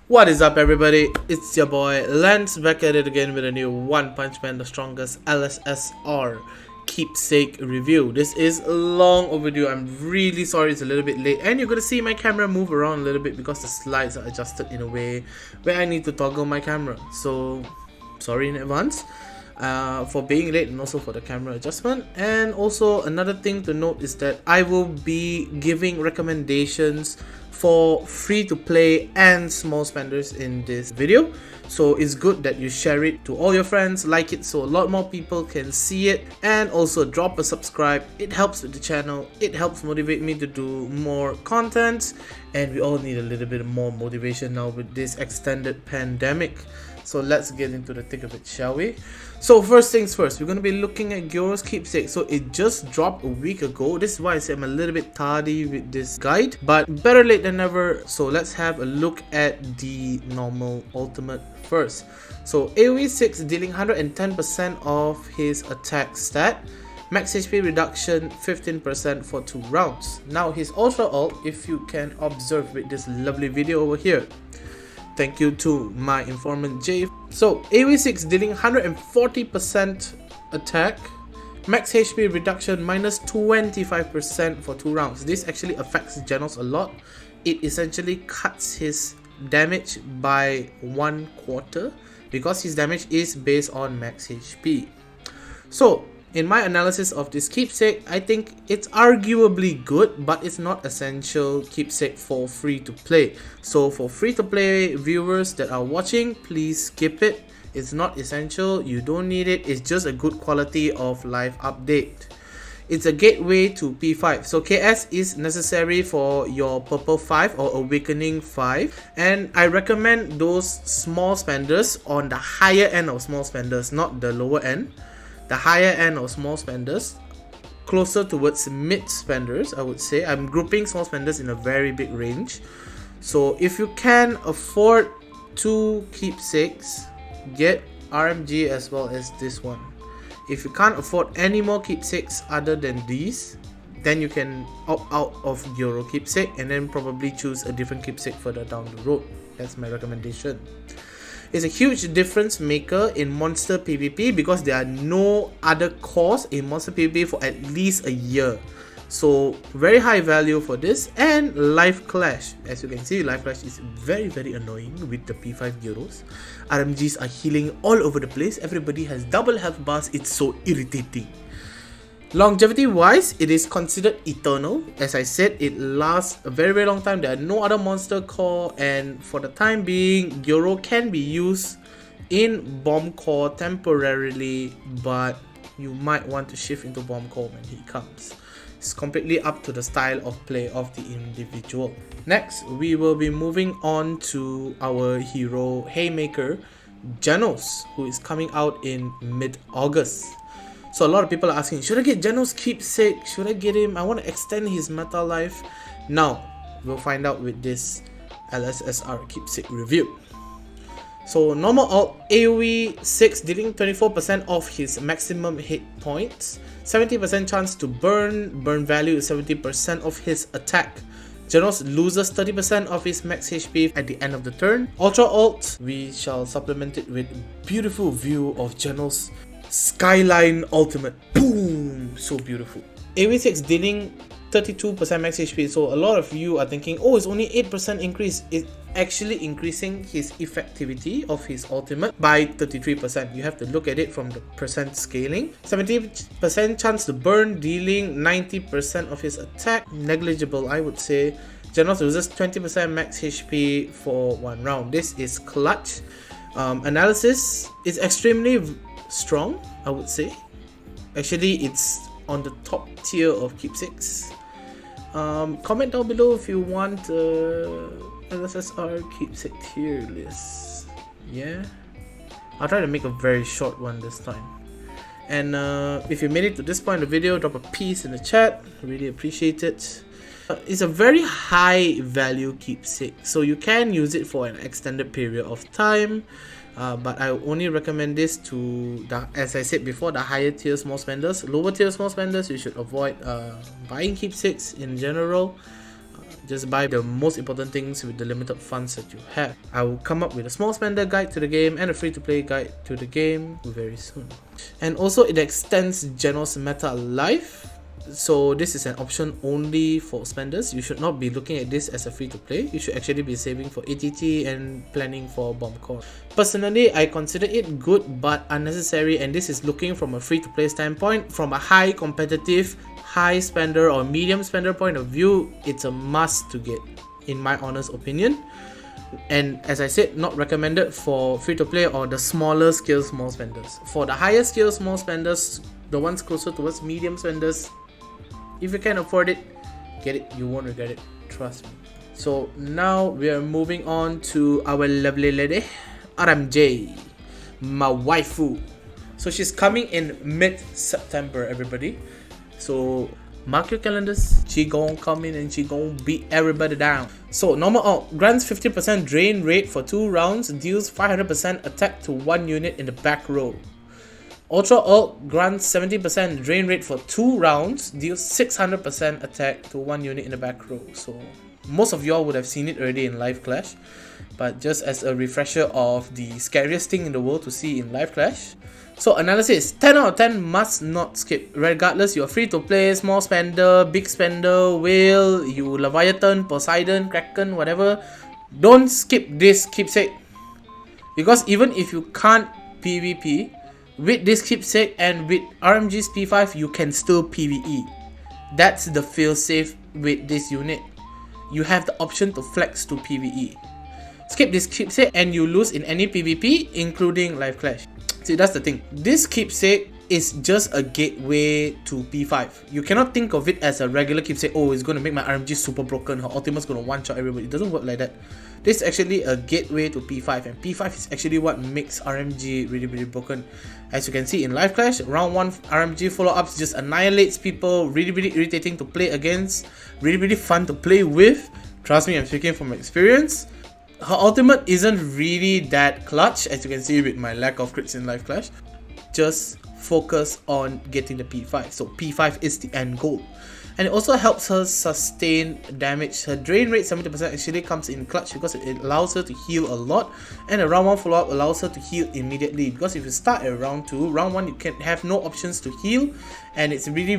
What is up, everybody? It's your boy Lance back at it again with a new One Punch Man the Strongest LSSR keepsake review. This is long overdue. I'm really sorry it's a little bit late, and you're gonna see my camera move around a little bit because the slides are adjusted in a way where I need to toggle my camera. So sorry in advance for being late, and also for the camera adjustment. And also another thing to note is that I will be giving recommendations for free to play and small spenders in this video, so it's good that you share it to all your friends, like it so a lot more people can see it, and also drop a subscribe. It helps with the channel, it helps motivate me to do more content, and we all need a little bit more motivation now with this extended pandemic. So let's get into the thick of it, shall we? So first things first, we're going to be looking at Gyoro's keepsake. So it just dropped a week ago. This is why I say I'm a little bit tardy with this guide, but better late than never. So let's have a look at the normal ultimate first. So AoE 6 dealing 110% of his attack stat. Max HP reduction 15% for 2 rounds. Now his ultra ult, if you can observe with this lovely video over here. Thank you to my informant Jay. So AoE 6 dealing 140% attack, max HP reduction minus 25% for 2 rounds. This actually affects Genos a lot. It essentially cuts his damage by 1/4 because his damage is based on max HP. So in my analysis of this keepsake, I think it's arguably good, but it's not essential keepsake for free to play. So for free to play viewers that are watching, please skip it. It's not essential, you don't need it, it's just a good quality of life update. It's a gateway to P5. So KS is necessary for your Purple 5 or Awakening 5. And I recommend those small spenders on the higher end of small spenders, not the lower end. The higher end of small spenders, closer towards mid spenders, I would say. I'm grouping small spenders in a very big range. So if you can afford 2 keepsakes, get RMG as well as this one. If you can't afford any more keepsakes other than these, then you can opt out of Gyoro keepsake and then probably choose a different keepsake further down the road. That's my recommendation. It's a huge difference maker in monster PvP because there are no other cores in monster PvP for at least a year. So very high value for this. And Life Clash, as you can see, Life Clash is very annoying with the P5 Gyoros. RMGs are healing all over the place. Everybody has double health bars. It's so irritating. Longevity wise, it is considered eternal. As I said, it lasts a very long time. There are no other monster core, and for the time being, Gyoro can be used in bomb core temporarily, but you might want to shift into bomb core when he comes. It's completely up to the style of play of the individual. Next, we will be moving on to our hero Haymaker, Genos, who is coming out in mid-August. So a lot of people are asking, should I get Genos keepsake? Should I get him? I want to extend his meta life. Now, we'll find out with this LSSR keepsake review. So normal ult, AoE 6 dealing 24% of his maximum hit points. 70% chance to burn value is 70% of his attack. Genos loses 30% of his max HP at the end of the turn. Ultra ult, we shall supplement it with beautiful view of Genos Skyline Ultimate. Boom! So beautiful. AoE 6 dealing 32% max HP. So a lot of you are thinking, oh, it's only 8% increase. It's actually increasing his effectivity of his ultimate by 33%. You have to look at it from the percent scaling. 70% chance to burn, dealing 90% of his attack. Negligible, I would say. Genos loses 20% max HP for 1 round. This is clutch. Analysis is extremely strong, I would say. Actually, it's on the top tier of keepsakes. Comment down below if you want LSSR keepsake tier list. Yeah, I'll try to make a very short one this time. And if you made it to this point in the video, drop a piece in the chat. Really appreciate it. It's a very high value keepsake, so you can use it for an extended period of time. But I only recommend this to the, as I said before, the higher tier small spenders. Lower tier small spenders, you should avoid buying keepsakes in general. Just buy the most important things with the limited funds that you have. I will come up with a small spender guide to the game and a free-to-play guide to the game very soon. And also it extends Genos meta life. So this is an option only for spenders. You should not be looking at this as a free-to-play. You should actually be saving for ATT and planning for bomb core. Personally, I consider it good but unnecessary, and this is looking from a free-to-play standpoint. From a high competitive, high spender or medium spender point of view, it's a must to get, in my honest opinion. And as I said, not recommended for free-to-play or the smaller scale small spenders. For the higher scale small spenders, the ones closer towards medium spenders, if you can afford it, get it. You won't regret it, trust me. So now we are moving on to our lovely lady, RMJ, my waifu. So she's coming in mid-September, everybody. So mark your calendars, she gon' come in and she gon' beat everybody down. So normal alt grants 50% drain rate for 2 rounds, deals 500% attack to 1 unit in the back row. Ultra alt grants 70% drain rate for 2 rounds, deals 600% attack to 1 unit in the back row. So most of y'all would have seen it already in Live Clash, but just as a refresher of the scariest thing in the world to see in Live Clash. So analysis, 10 out of 10 must not skip. Regardless, you're free to play, small spender, big spender, whale, you Leviathan, Poseidon, Kraken, whatever. Don't skip this keepsake. Because even if you can't PvP, with this keepsake and with RMG's P5, you can still PvE. That's the failsafe with this unit. You have the option to flex to PvE. Skip this keepsake and you lose in any PvP, including Live Clash. See, that's the thing. This keepsake is just a gateway to P5. You cannot think of it as a regular keepsake. Oh, it's going to make my RMG super broken. Her ultimate's going to one-shot everybody. It doesn't work like that. This is actually a gateway to P5, and P5 is actually what makes RMG really, really broken. As you can see in Live Clash, round 1 RMG follow-ups just annihilates people. Really, really irritating to play against. Really, really fun to play with. Trust me, I'm speaking from experience. Her ultimate isn't really that clutch, as you can see with my lack of crits in Live Clash. Just focus on getting the P5. So P5 is the end goal. And it also helps her sustain damage. Her drain rate 70% actually comes in clutch because it allows her to heal a lot, and a round 1 follow-up allows her to heal immediately, because if you start at round 2, round 1 you can have no options to heal, and it's really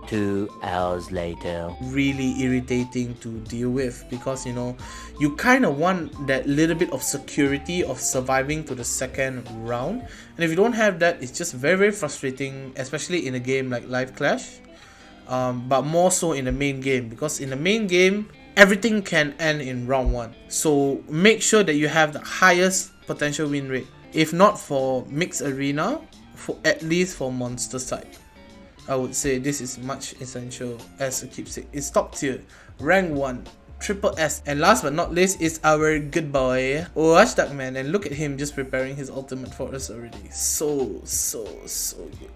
2 hours later, really irritating to deal with, because you know, you kind of want that little bit of security of surviving to the second round, and if you don't have that, it's just very frustrating, especially in a game like Live Clash, but more so in the main game, because in the main game everything can end in round 1. So make sure that you have the highest potential win rate, if not for mixed arena, for at least for monster side. I would say this is much essential as a keepsake. It's top tier, rank 1, triple S. And last but not least is our good boy, Watchdog Man. And look at him just preparing his ultimate for us already. So good.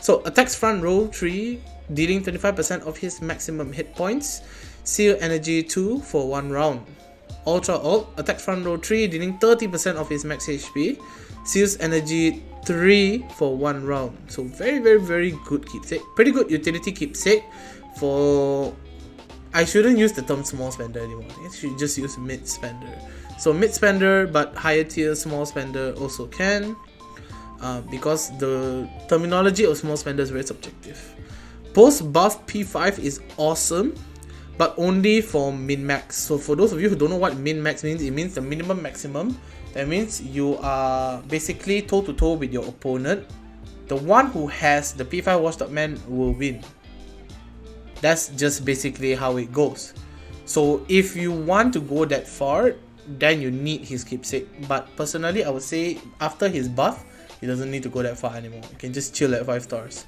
So attacks front row 3, dealing 25% of his maximum hit points. Seal energy 2 for 1 round. Ultra ult, attacks front row 3, dealing 30% of his max HP. Seals energy 3 for 1 round. So very good keepsake. Pretty good utility keepsake for... I shouldn't use the term small spender anymore. I should just use mid spender. So mid spender but higher tier small spender also can, because the terminology of small spender is very subjective. Post buff P5 is awesome, but only for min-max. So for those of you who don't know what min-max means, it means the minimum maximum. That means you are basically toe-to-toe with your opponent. The one who has the P5 Watchdog Man will win. That's just basically how it goes. So if you want to go that far, then you need his keepsake. But personally, I would say after his buff, he doesn't need to go that far anymore. You can just chill at 5 stars.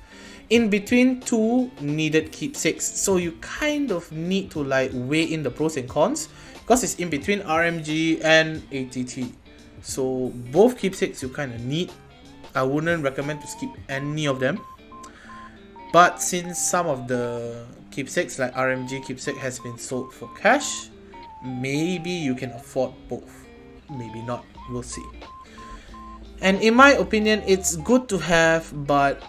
In between 2 needed keepsakes, so you kind of need to like weigh in the pros and cons, because it's in between RMG and ATT. So both keepsakes you kind of need. I wouldn't recommend to skip any of them. But since some of the keepsakes like RMG keepsake has been sold for cash, maybe you can afford both. Maybe not, we'll see. And in my opinion, it's good to have, but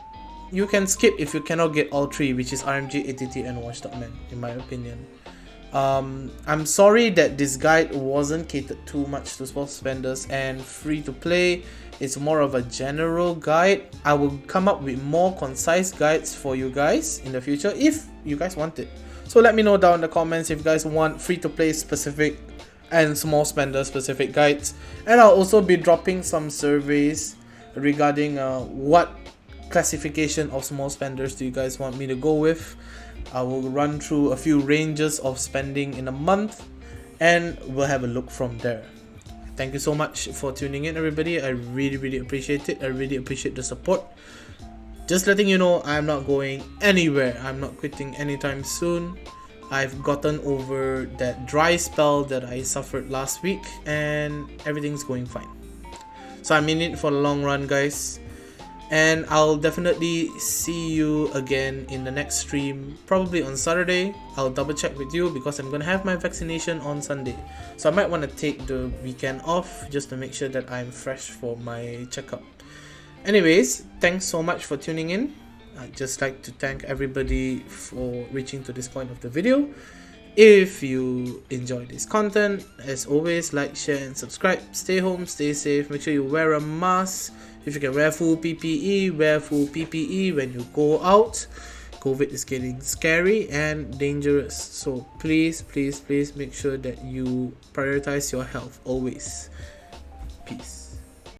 you can skip if you cannot get all three, which is RMG, ATT, and Watchdog Man, in my opinion. I'm sorry that this guide wasn't catered too much to small spenders and free to play. It's more of a general guide. I will come up with more concise guides for you guys in the future if you guys want it. So let me know down in the comments if you guys want free to play specific and small spender specific guides. And I'll also be dropping some surveys regarding what classification of small spenders do you guys want me to go with. I will run through a few ranges of spending in a month and we'll have a look from there. Thank you so much for tuning in, everybody. I really appreciate it. I really appreciate the support. Just letting you know, I'm not going anywhere. I'm not quitting anytime soon. I've gotten over that dry spell that I suffered last week and everything's going fine. So I'm in it for the long run, guys. And I'll definitely see you again in the next stream, probably on Saturday. I'll double check with you because I'm gonna have my vaccination on Sunday, so I might want to take the weekend off just to make sure that I'm fresh for my checkup. Anyways, thanks so much for tuning in. I'd just like to thank everybody for reaching to this point of the video. If you enjoy this content, as always, like, share and subscribe. Stay home, stay safe, make sure you wear a mask. If you can wear full PPE, wear full PPE when you go out. COVID is getting scary and dangerous, so please make sure that you prioritize your health always. Peace.